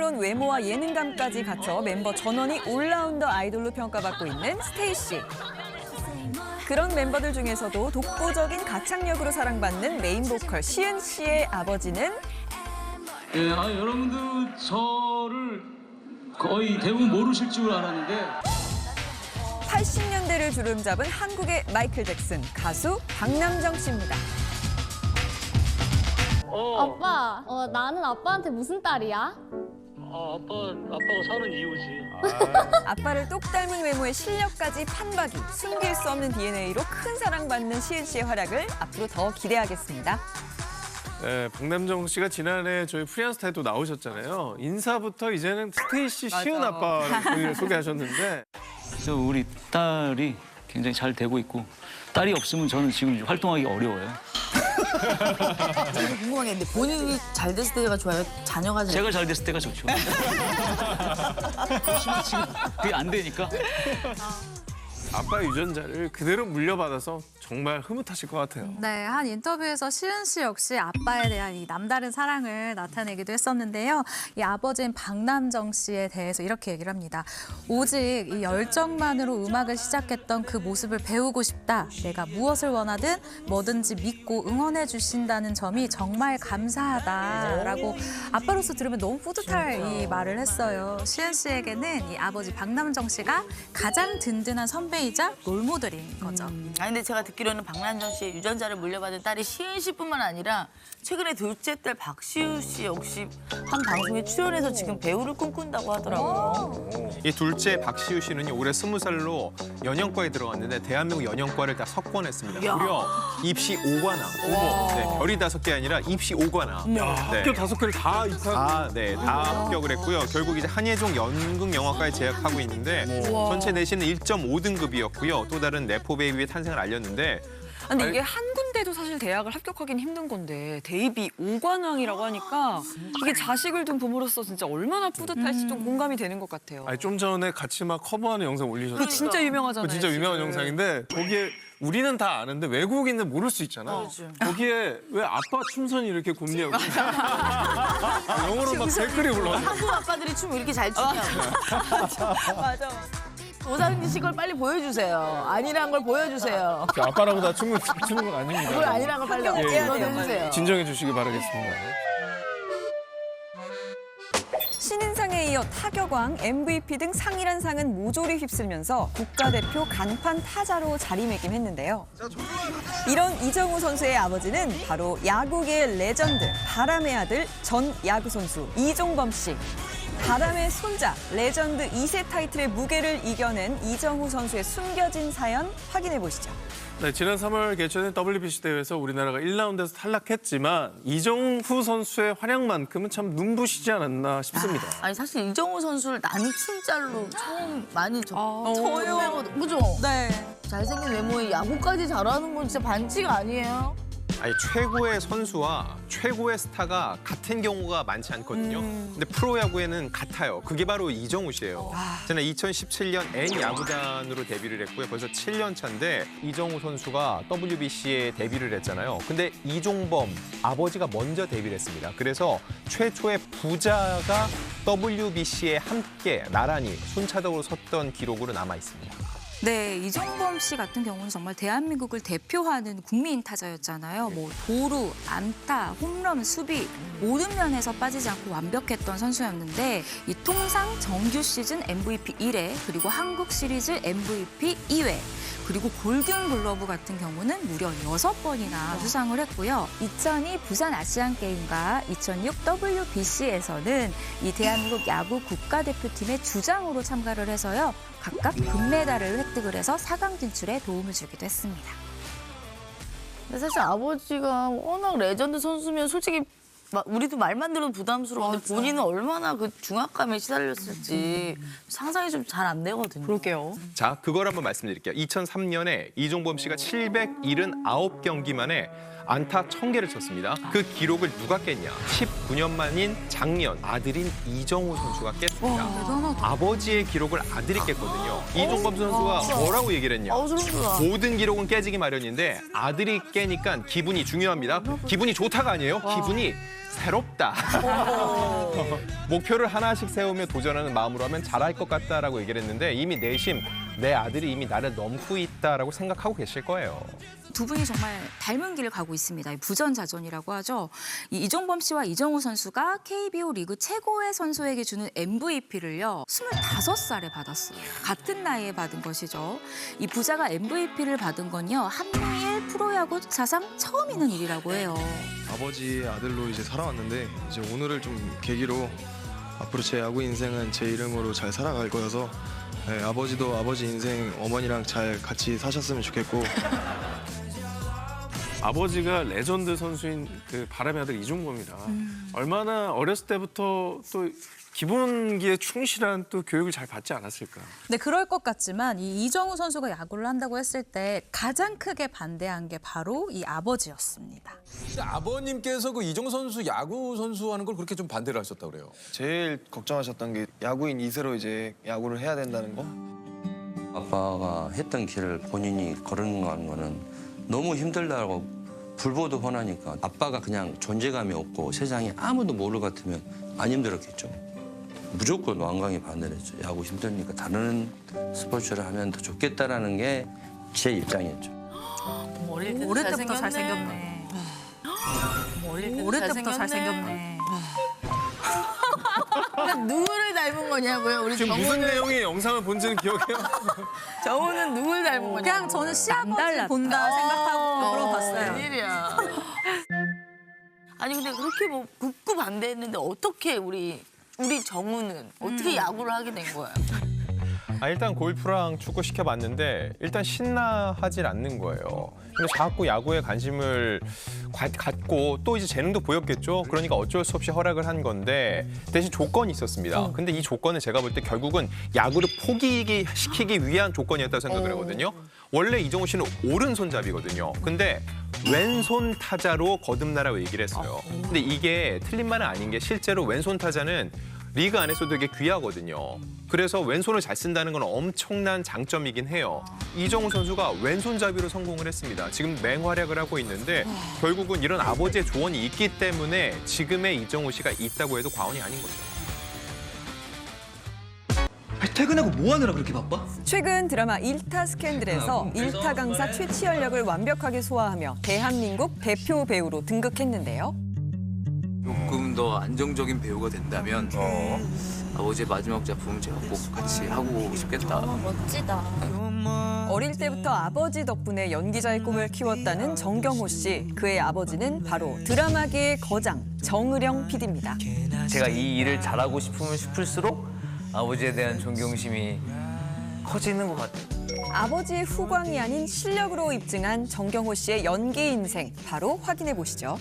물론 외모와 예능감까지 갖춰 멤버 전원이 올라운더 아이돌로 평가받고 있는 스테이시. 그런 멤버들 중에서도 독보적인 가창력으로 사랑받는 메인 보컬 시은 씨의 아버지는 예, 여러분들 저를 거의 대부분 모르실 줄 알았는데 80년대를 주름잡은 한국의 마이클 잭슨, 가수 박남정 씨입니다. 아빠, 나는 아빠한테 무슨 딸이야? 아빠가 사는 이유지. 아빠를 똑 닮은 외모의 실력까지 판박이, 숨길 수 없는 DNA로 큰 사랑받는 시은 씨의 활약을 앞으로 더 기대하겠습니다. 네, 박남정 씨가 지난해 저희 프리한스타에도 나오셨잖아요. 인사부터 이제는 스테이시 시은 아빠를 소개하셨는데 그래서 우리 딸이 굉장히 잘 되고 있고 딸이 없으면 저는 지금 활동하기 어려워요. 저는 궁금한 게 있는데 본인이 잘 됐을 때가 좋아요? 자녀가 제가 잘 됐을 때가 좋죠. 지금 그게 안 되니까. 아빠 유전자를 그대로 물려받아서 정말 흐뭇하실 것 같아요. 네, 한 인터뷰에서 시은 씨 역시 아빠에 대한 이 남다른 사랑을 나타내기도 했었는데요. 이 아버지인 박남정 씨에 대해서 이렇게 얘기를 합니다. 오직 이 열정만으로 음악을 시작했던 그 모습을 배우고 싶다. 내가 무엇을 원하든 뭐든지 믿고 응원해 주신다는 점이 정말 감사하다라고 아빠로서 들으면 너무 뿌듯할 이 말을 했어요. 시은 씨에게는 이 아버지 박남정 씨가 가장 든든한 선배이자 롤모델인 거죠. 아니 근데 제가 듣기로는 박남정 씨의 유전자를 물려받은 딸이 시은 씨뿐만 아니라 최근에 둘째 딸 박시우 씨 역시 한 방송에 출연해서 지금 배우를 꿈꾼다고 하더라고요. 이 둘째 박시우 씨는 올해 20살로 연영과에 들어갔는데 대한민국 연영과를 다 석권했습니다. 야. 무려 입시 5관왕. 네, 별이 5개 아니라 입시 5관왕. 네. 학교 5개를 다 입학. 다 합격을 했고요. 결국 이제 한예종 연극영화과에 재학하고 있는데 전체 내신은 1.5등급이었고요. 또 다른 네포베이비의 탄생을 알렸는데 근데 이게 한 군데도 사실 대학을 합격하기는 힘든 건데 대입이 5관왕이라고 하니까 이게 자식을 둔 부모로서 진짜 얼마나 뿌듯할지 좀 공감이 되는 것 같아요. 아니, 좀 전에 같이 막 커버하는 영상 올리셨어요. 그거 진짜 유명하잖아요. 그거 진짜 유명한 지금. 영상인데 거기에 우리는 다 아는데 외국인은 모를 수 있잖아. 거기에 왜 아빠 춤선이 이렇게 굽냐고. 영어로 막 댓글이 올라와. 한국 아빠들이 춤 이렇게 잘 추냐고. 맞아. 오상진 씨 걸 빨리 보여주세요. 아니란 걸 보여주세요. 아빠라고 다 춤을 추는 건 아닙니다. 그걸 아니란 걸 빨리 보여주세요. 진정해 주시기 바라겠습니다. 신인상에 이어 타격왕, MVP 등 상이란 상은 모조리 휩쓸면서 국가대표 간판 타자로 자리매김했는데요. 이런 이정우 선수의 아버지는 바로 야구계의 레전드, 바람의 아들 전 야구 선수 이종범 씨. 바람의 손자, 레전드 2세 타이틀의 무게를 이겨낸 이정우 선수의 숨겨진 사연 확인해 보시죠. 네, 지난 3월 개최된 WBC 대회에서 우리나라가 1라운드에서 탈락했지만 이정후 선수의 활약만큼은 참 눈부시지 않았나 싶습니다. 아니 사실 이정우 선수를 난친짤로 처음 많이 저요. 그죠? 네. 잘생긴 외모에 야구까지 잘하는 건 진짜 반칙 아니에요? 아니, 최고의 선수와 최고의 스타가 같은 경우가 많지 않거든요. 근데 프로야구에는 같아요. 그게 바로 이정우 씨예요. 저는 2017년 N야구단으로 데뷔를 했고요. 벌써 7년 차인데 이정우 선수가 WBC에 데뷔를 했잖아요. 근데 이종범 아버지가 먼저 데뷔를 했습니다. 그래서 최초의 부자가 WBC에 함께 나란히 순차적으로 섰던 기록으로 남아 있습니다. 네, 이종범 씨 같은 경우는 정말 대한민국을 대표하는 국민 타자였잖아요. 뭐 도루, 안타, 홈런, 수비 모든 면에서 빠지지 않고 완벽했던 선수였는데 이 통상 정규 시즌 MVP 1회 그리고 한국 시리즈 MVP 2회 그리고 골든글러브 같은 경우는 무려 6번이나 수상을 했고요. 2002 부산 아시안게임과 2006 WBC에서는 이 대한민국 야구 국가대표팀의 주장으로 참가를 해서요. 각각 금메달을 획득을 해서 4강 진출에 도움을 주기도 했습니다. 근데 사실 아버지가 워낙 레전드 선수면 솔직히 우리도 말만 들어도 부담스러운데 본인은 얼마나 그 중압감에 시달렸을지 상상이 좀 잘 안 되거든요. 그럴게요. 자, 그걸 한번 말씀드릴게요. 2003년에 이종범 씨가 779경기 만에 안타 1000개를 쳤습니다. 그 기록을 누가 깼냐? 19년 만인 작년 아들인 이정우 선수가 깼습니다. 아버지의 기록을 아들이 깼거든요. 이종범 선수가 뭐라고 얘기를 했냐? 소름 돋아. 모든 기록은 깨지기 마련인데 아들이 깨니까 기분이 중요합니다. 기분이 좋다가 아니에요. 기분이 새롭다. 목표를 하나씩 세우며 도전하는 마음으로 하면 잘할 것 같다라고 얘기를 했는데 이미 내심 내 아들이 이미 나를 넘고 있다라고 생각하고 계실 거예요. 두 분이 정말 닮은 길을 가고 있습니다. 이 부전자전이라고 하죠. 이 이종범 씨와 이정우 선수가 KBO 리그 최고의 선수에게 주는 MVP를요. 25살에 받았어요. 같은 나이에 받은 것이죠. 이 부자가 MVP를 받은 건요. 한미일 프로야구 사상 처음 있는 일이라고 해요. 아버지의 아들로 이제 살아왔는데 이제 오늘을 좀 계기로 앞으로 제 야구 인생은 제 이름으로 잘 살아갈 거여서 네, 아버지도 아버지 인생 어머니랑 잘 같이 사셨으면 좋겠고 아버지가 레전드 선수인 그 바람의 아들 이종범이다. 얼마나 어렸을 때부터 또 기본기에 충실한 또 교육을 잘 받지 않았을까. 네, 그럴 것 같지만 이 이정우 선수가 야구를 한다고 했을 때 가장 크게 반대한 게 바로 이 아버지였습니다. 아버님께서 그 이정우 선수 야구 선수 하는 걸 그렇게 좀 반대를 하셨다고 그래요. 제일 걱정하셨던 게 야구인 2세로 이제 야구를 해야 된다는 거. 아빠가 했던 길을 본인이 걸어가는 거는 너무 힘들다고 불보듯 뻔하니까 아빠가 그냥 존재감이 없고 세상에 아무도 모를 것 같으면 안 힘들었겠죠. 무조건 완강히 반대를 했죠. 야구 힘드니까 다른 스포츠를 하면 더 좋겠다라는 게 제 입장이었죠. 어릴 때부터 잘생겼네. 어릴 때부터 잘생겼네. 누구를 닮은 거냐고요? 우리 지금 무슨 내용의 영상을 본지는 기억해요? 정우는 누굴 닮은 거냐고. 그냥 저는 시아버지 본다 생각하고 물어봤어요. 웬일이야. 아니 근데 그렇게 뭐 극구 반대했는데 어떻게 우리 정우는 어떻게 야구를 하게 된 거야? 일단 골프랑 축구 시켜봤는데 일단 신나하질 않는 거예요. 근데 자꾸 야구에 관심을 갖고 또 이제 재능도 보였겠죠. 그러니까 어쩔 수 없이 허락을 한 건데 대신 조건이 있었습니다. 근데 이 조건은 제가 볼 때 결국은 야구를 포기시키기 위한 조건이었다고 생각을 하거든요. 원래 이정우 씨는 오른손잡이거든요. 근데 왼손 타자로 거듭나라고 얘기를 했어요. 근데 이게 틀린 말은 아닌 게 실제로 왼손 타자는 리그 안에서 되게 귀하거든요. 그래서 왼손을 잘 쓴다는 건 엄청난 장점이긴 해요. 이정우 선수가 왼손잡이로 성공을 했습니다. 지금 맹활약을 하고 있는데 결국은 이런 아버지의 조언이 있기 때문에 지금의 이정우 씨가 있다고 해도 과언이 아닌 거죠. 퇴근하고 뭐 하느라 그렇게 바빠? 최근 드라마 일타 스캔들에서 일타 강사 최치열역을 완벽하게 소화하며 대한민국 대표 배우로 등극했는데요. 조금 더 안정적인 배우가 된다면 아버지의 마지막 작품을 제가 꼭 같이 하고 싶겠다. 멋지다. 어릴 때부터 아버지 덕분에 연기자의 꿈을 키웠다는 정경호 씨. 그의 아버지는 바로 드라마계의 거장 정의령 PD입니다. 제가 이 일을 잘하고 싶으면 싶을수록 아버지에 대한 존경심이 커지는 것 같아요. 아버지의 후광이 아닌 실력으로 입증한 정경호 씨의 연기 인생 바로 확인해 보시죠.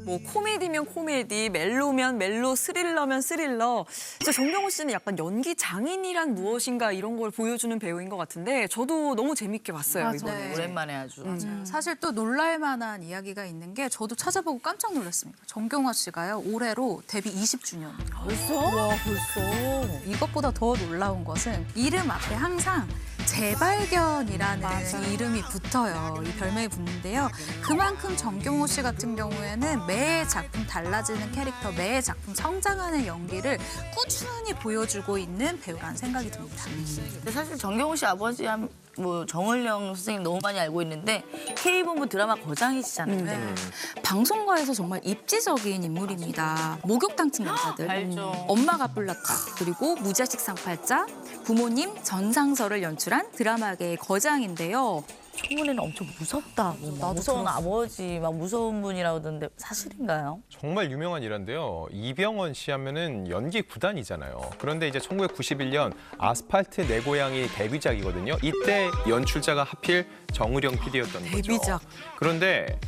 뭐 코미디면 코미디, 멜로면 멜로, 스릴러면 스릴러. 진짜 정경호 씨는 약간 연기 장인이란 무엇인가 이런 걸 보여주는 배우인 것 같은데 저도 너무 재밌게 봤어요. 맞아요. 이번에. 네. 오랜만에 아주. 사실 또 놀랄 만한 이야기가 있는 게 저도 찾아보고 깜짝 놀랐습니다. 정경화 씨가요, 올해로 데뷔 20주년. 벌써? 와, 벌써. 이것보다 더 놀라운 것은 이름 앞에 항상 재발견이라는 이름이 붙어요. 이 별명이 붙는데요. 그만큼 정경호 씨 같은 경우에는 매 작품 달라지는 캐릭터, 매 작품 성장하는 연기를 꾸준히 보여주고 있는 배우라는 생각이 듭니다. 근데 사실 정경호 씨 아버지 뭐 정을령 선생님 너무 많이 알고 있는데 K본부 드라마 거장이시잖아요. 방송가에서 정말 입지적인 인물입니다. 목욕탕 칭찬자들, 알죠. 엄마가 불렀다, 그리고 무자식 상팔자, 부모님 전상서를 연출한 드라마계의 거장인데요. 초문에는 엄청 무섭다고. 무서운 아버지, 막 무서운 분이라고 하던데 사실인가요? 정말 유명한 일화인데요. 이병헌 씨 하면은 연기 구단이잖아요. 그런데 이제 1991년 아스팔트 내 고향이 데뷔작이거든요. 이때 연출자가 하필 정의령 PD였던 거죠. 데뷔작. 그런데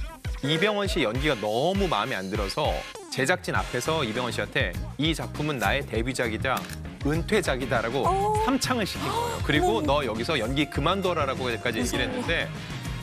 이병헌 씨 연기가 너무 마음에 안 들어서 제작진 앞에서 이병헌 씨한테 이 작품은 나의 데뷔작이다, 은퇴작이다라고 삼창을 시킨 거예요. 그리고 너 여기서 연기 그만둬라라고까지 얘기를 했는데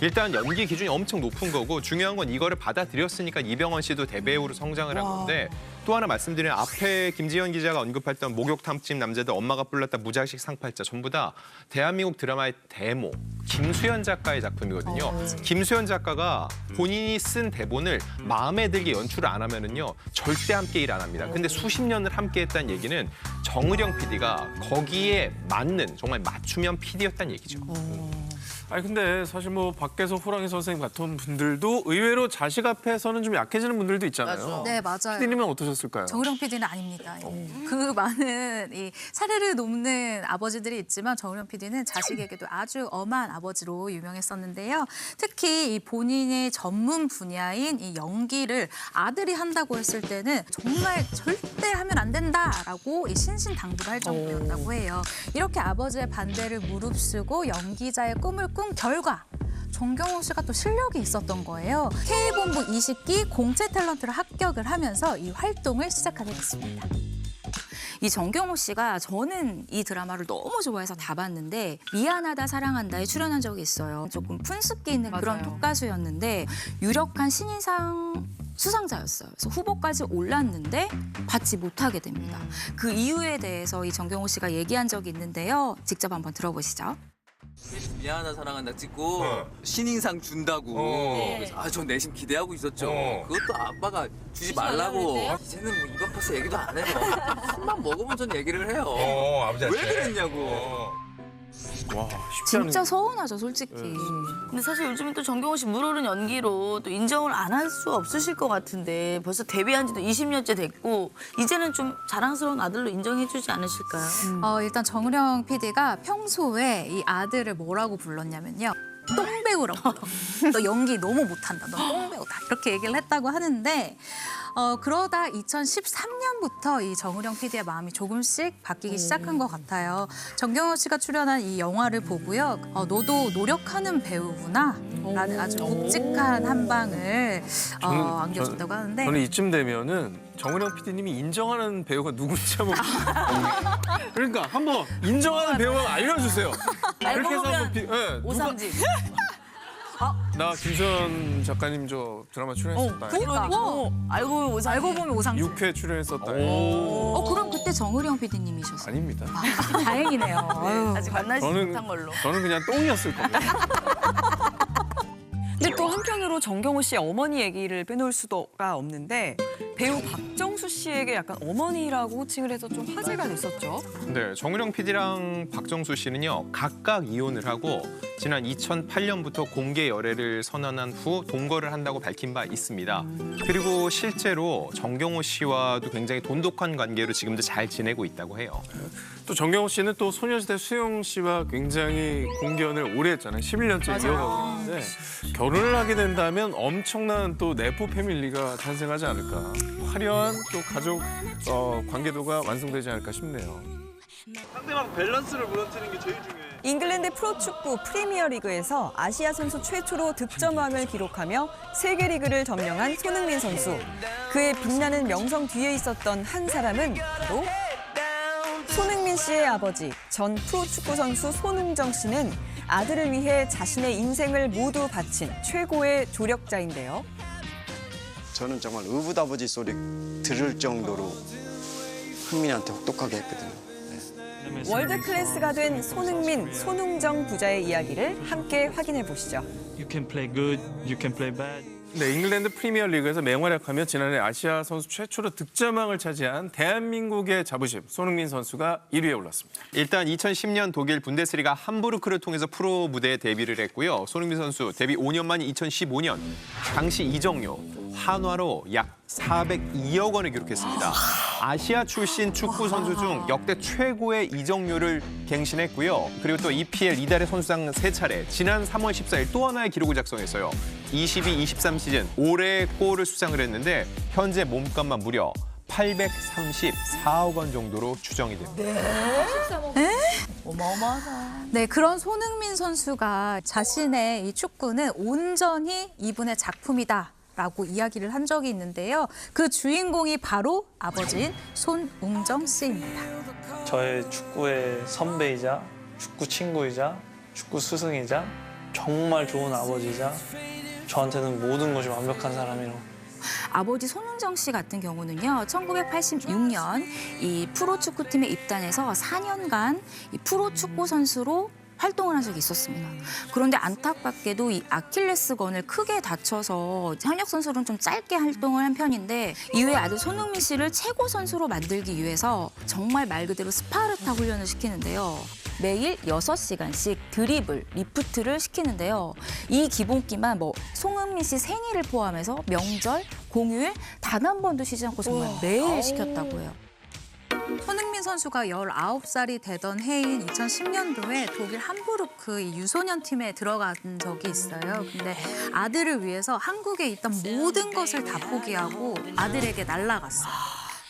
일단 연기 기준이 엄청 높은 거고 중요한 건 이거를 받아들였으니까 이병헌 씨도 대배우로 성장을 한 건데 또 하나 말씀드리면 앞에 김지현 기자가 언급했던 목욕 탐집 남자들 엄마가 불렀다 무자식 상팔자 전부 다 대한민국 드라마의 대모 김수현 작가의 작품이거든요. 김수현 작가가 본인이 쓴 대본을 마음에 들게 연출을 안 하면은요 절대 함께 일 안 합니다. 근데 수십 년을 함께 했다는 얘기는 정의령 PD가 거기에 맞는 정말 맞춤형 PD였다는 얘기죠. 아니 근데 사실 뭐 밖에서 호랑이 선생님 같은 분들도 의외로 자식 앞에서는 좀 약해지는 분들도 있잖아요. 네, 맞아요. PD님은 어떠셨을까요? 정우령 PD는 아닙니다. 그 많은 이 사례를 돕는 아버지들이 있지만 정우령 PD는 자식에게도 아주 엄한 아버지로 유명했었는데요. 특히 이 본인의 전문 분야인 이 연기를 아들이 한다고 했을 때는 정말 절대 하면 안 된다라고 이 신신당부를 할 정도였다고 해요. 이렇게 아버지의 반대를 무릅쓰고 연기자의 꿈을 꾼 결과 정경호 씨가 또 실력이 있었던 거예요. K본부 20기 공채 탤런트를 합격을 하면서 이 활동을 시작하게 됐습니다. 이 정경호 씨가 저는 이 드라마를 너무 좋아해서 다 봤는데 미안하다 사랑한다에 출연한 적이 있어요. 조금 푼숙기 있는 그런 톡가수였는데 유력한 신인상 수상자였어요. 그래서 후보까지 올랐는데 받지 못하게 됩니다. 그 이유에 대해서 이 정경호 씨가 얘기한 적이 있는데요. 직접 한번 들어보시죠. 미안하다 사랑한다 찍고 신인상 준다고. 그래서 전 내심 기대하고 있었죠. 그것도 아빠가 주지 말라고. 이제는 뭐 입 아파서 얘기도 안 해요. 술만 먹으면 전 얘기를 해요. 아버지한테. 왜 그랬냐고. 와, 쉽지 않은 진짜 서운하죠, 솔직히. 근데 사실 요즘은 또 정경호 씨 물오른 연기로 또 인정을 안 할 수 없으실 것 같은데 벌써 데뷔한 지도 20년째 됐고 이제는 좀 자랑스러운 아들로 인정해주지 않으실까요? 일단 정우령 PD가 평소에 이 아들을 뭐라고 불렀냐면요. 똥배우라고. 너 연기 너무 못한다. 너 똥배우다. 이렇게 얘기를 했다고 하는데 그러다 2013년부터 이 정우령 PD의 마음이 조금씩 바뀌기 시작한 것 같아요. 정경호 씨가 출연한 이 영화를 보고요. 너도 노력하는 배우구나 라는 아주 묵직한 한 방을 안겨준다고 하는데 저는 이쯤 되면은 정우령 PD님이 인정하는 배우가 누군지 한번 그러니까 한번 인정하는 배우가 알려주세요. 알고 보면 네, 오삼지. 나 김수현 작가님 저 드라마 출연했었다. 그러니까. 알고 보면 오삼지. 알고 보면 오상지. 6회 출연했었다. 그럼 그때 정우령 PD님이셨어요? 아닙니다. 다행이네요. 아직 만나지 못한 걸로. 저는 그냥 똥이었을 겁니다. 근데 또 한편으로 정경호 씨의 어머니 얘기를 빼놓을 수가 없는데 배우 박정수 씨에게 약간 어머니라고 호칭을 해서 좀 화제가 됐었죠. 네, 정우령 PD랑 박정수 씨는요 각각 이혼을 하고 지난 2008년부터 공개 열애를 선언한 후 동거를 한다고 밝힌 바 있습니다. 그리고 실제로 정경호 씨와도 굉장히 돈독한 관계로 지금도 잘 지내고 있다고 해요. 또 정경호 씨는 또 소녀시대 수영 씨와 굉장히 공견을 오래 했잖아요. 11년째 이어가고 있는데 결혼을 하게 된다면 엄청난 또 내포 패밀리가 탄생하지 않을까. 화려한 또 가족 관계도가 완성되지 않을까 싶네요. 상대방 밸런스를 무너뜨리는 게 제일 중요해. 잉글랜드 프로축구 프리미어리그에서 아시아 선수 최초로 득점왕을 기록하며 세계 리그를 점령한 손흥민 선수. 그의 빛나는 명성 뒤에 있었던 한 사람은 바로 손흥민 씨의 아버지, 전 프로축구 선수 손흥정 씨는 아들을 위해 자신의 인생을 모두 바친 최고의 조력자인데요. 저는 정말 의붓아버지 소리 들을 정도로 흥민이한테 혹독하게 했거든요. 월드 클래스가 된 손흥민, 손흥정 부자의 이야기를 함께 확인해 보시죠. You can play good, you can play bad. 네, 잉글랜드 프리미어리그에서 맹활약하며 지난해 아시아 선수 최초로 득점왕을 차지한 대한민국의 자부심 손흥민 선수가 1위에 올랐습니다. 일단 2010년 독일 분데스리가 함부르크를 통해서 프로 무대에 데뷔를 했고요. 손흥민 선수 데뷔 5년 만인 2015년 당시 이적료 한화로 약 402억 원을 기록했습니다. 아시아 출신 축구 선수 중 역대 최고의 이적료를 갱신했고요. 그리고 또 EPL 이달의 선수상 3차례, 지난 3월 14일 또 하나의 기록을 작성했어요. 22-23 시즌 올해의 골을 수상을 했는데 현재 몸값만 무려 834억 원 정도로 추정이 됩니다. 네? 어마어마하다. 네, 그런 손흥민 선수가 자신의 이 축구는 온전히 이분의 작품이다. 라고 이야기를 한 적이 있는데요. 그 주인공이 바로 아버지인 손웅정 씨입니다. 저의 축구의 선배이자 축구 친구이자 축구 스승이자 정말 좋은 아버지자 저한테는 모든 것이 완벽한 사람이라고. 아버지 손흥정 씨 같은 경우는요, 1986년 이 프로축구팀에 입단해서 4년간 이 프로축구 선수로 활동을 한 적이 있었습니다. 그런데 안타깝게도 이 아킬레스건을 크게 다쳐서 현역 선수로는 좀 짧게 활동을 한 편인데 이후에 아들 손흥민 씨를 최고 선수로 만들기 위해서 정말 말 그대로 스파르타 훈련을 시키는데요. 매일 6시간씩 드리블, 리프트를 시키는데요. 이 기본기만 송흥민 씨 생일을 포함해서 명절, 공휴일 단 한 번도 쉬지 않고 정말 매일 시켰다고 해요. 손흥민 선수가 19살이 되던 해인 2010년도에 독일 함부르크 이 유소년 팀에 들어간 적이 있어요. 근데 아들을 위해서 한국에 있던 모든 것을 다 포기하고 아들에게 날아갔어요.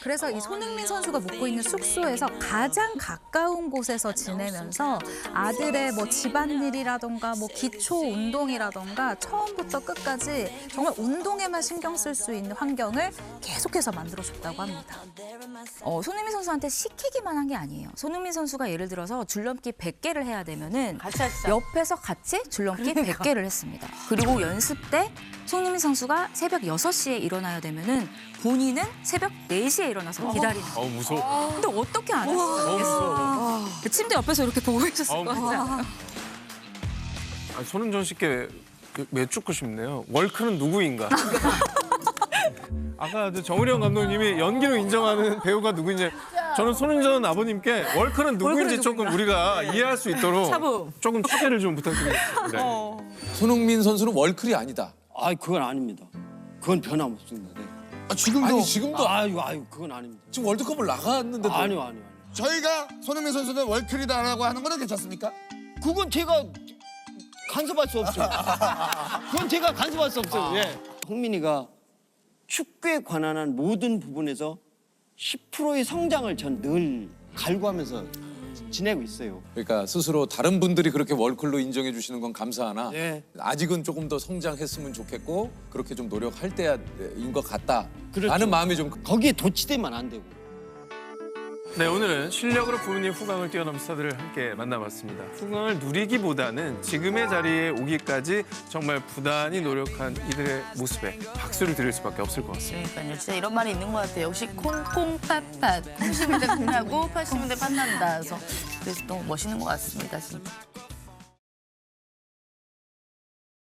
그래서 이 손흥민 선수가 묵고 있는 숙소에서 가장 가까운 곳에서 지내면서 아들의 뭐 집안일이라던가 뭐 기초 운동이라던가 처음부터 끝까지 정말 운동에만 신경 쓸 수 있는 환경을 계속해서 만들어줬다고 합니다. 손흥민 선수한테 시키기만 한 게 아니에요. 손흥민 선수가 예를 들어서 줄넘기 100개를 해야 되면은 옆에서 같이 줄넘기 100개를 했습니다. 그리고 연습 때 손흥민 선수가 새벽 6시에 일어나야 되면은 본인은 새벽 4시에 일어나서 기다리는 거예요. 무서워. 근데 어떻게 안 했어요? 침대 옆에서 이렇게 보고 있었을 것 같아요. 손흥정 씨께 여쭙고 싶네요. 월크는 누구인가? 아까 정우령 감독님이 연기로 인정하는 배우가 누구인지 저는 손흥정 아버님께 월크는 누구인지 조금 우리가 이해할 수 있도록 조금 취재를 좀 부탁드리겠습니다. 네. 손흥민 선수는 월클이 아니다. 아, 그건 아닙니다. 그건 변함없습니다. 네. 지금도? 아니, 지금도? 아유, 그건 아닙니다. 지금 월드컵을 나갔는데도. 아니요. 저희가 손흥민 선수는 월클이다라고 하는 거는 괜찮습니까? 그건 제가 간섭할 수 없어요. 그건 제가 간섭할 수 없어요. 예. 홍민이가 축구에 관한 모든 부분에서 10%의 성장을 전 늘 갈구하면서 지내고 있어요. 그러니까 스스로 다른 분들이 그렇게 월클로 인정해 주시는 건 감사하나 예. 아직은 조금 더 성장했으면 좋겠고 그렇게 좀 노력할 때인 것 같다. 그렇죠. 라는 마음이 좀 거기에 도취되면 안 되고. 네, 오늘은 실력으로 부모님 후광을 뛰어넘은 스타들을 함께 만나봤습니다. 후광을 누리기보다는 지금의 자리에 오기까지 정말 부단히 노력한 이들의 모습에 박수를 드릴 수밖에 없을 것 같습니다. 그러니까요. 진짜 이런 말이 있는 것 같아요. 역시 콩콩팥팥. 콩 심을 때 콩나고 팥 심을 때 팥난다. 그래서 너무 멋있는 것 같습니다. 진짜.